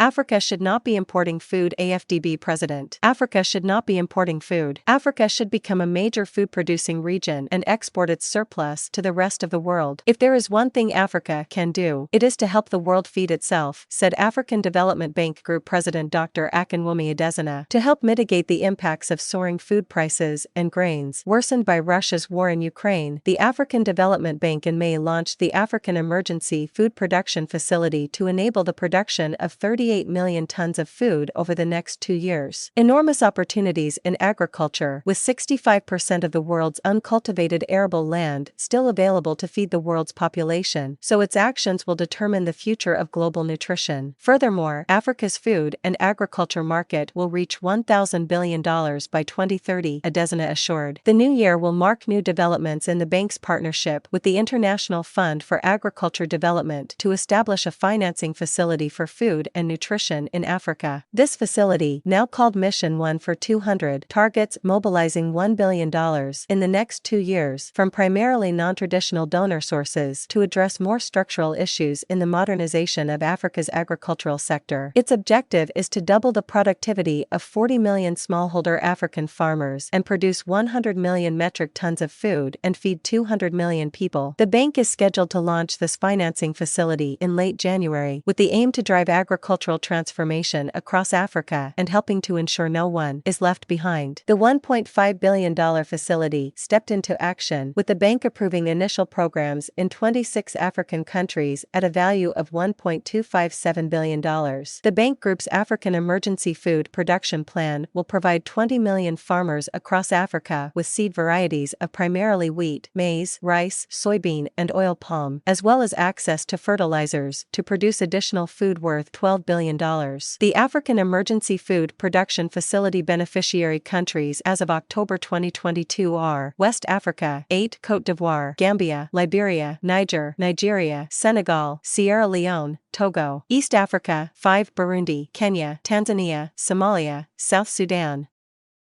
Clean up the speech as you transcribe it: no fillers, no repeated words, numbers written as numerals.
Africa should not be importing food. AfDB President. Africa should not be importing food. Africa should become a major food-producing region and export its surplus to the rest of the world. If there is one thing Africa can do, it is to help the world feed itself, said African Development Bank Group President Dr. Akinwumi Adesina. To help mitigate the impacts of soaring food prices and grains worsened by Russia's war in Ukraine, the African Development Bank in May launched the African Emergency Food Production Facility to enable the production of 38 million tons of food over the next 2 years. Enormous opportunities in agriculture, with 65% of the world's uncultivated arable land still available to feed the world's population, so its actions will determine the future of global nutrition. Furthermore, Africa's food and agriculture market will reach $1,000 billion by 2030, Adesina assured. The new year will mark new developments in the bank's partnership with the International Fund for Agriculture Development to establish a financing facility for food and nutrition in Africa. This facility, now called Mission 1 for 200, targets mobilizing $1 billion in the next 2 years from primarily non-traditional donor sources to address more structural issues in the modernization of Africa's agricultural sector. Its objective is to double the productivity of 40 million smallholder African farmers and produce 100 million metric tons of food and feed 200 million people. The bank is scheduled to launch this financing facility in late January, with the aim to drive agricultural transformation across Africa and helping to ensure no one is left behind. The $1.5 billion facility stepped into action with the bank approving initial programs in 26 African countries at a value of $1.257 billion. The bank group's African Emergency Food Production Plan will provide 20 million farmers across Africa with seed varieties of primarily wheat, maize, rice, soybean, and oil palm, as well as access to fertilizers to produce additional food worth $12 billion. The African Emergency Food Production Facility beneficiary countries as of October 2022 are West Africa, 8, Côte d'Ivoire, Gambia, Liberia, Nigeria, Senegal, Sierra Leone, Togo, East Africa, 5, Burundi, Kenya, Tanzania, Somalia, South Sudan,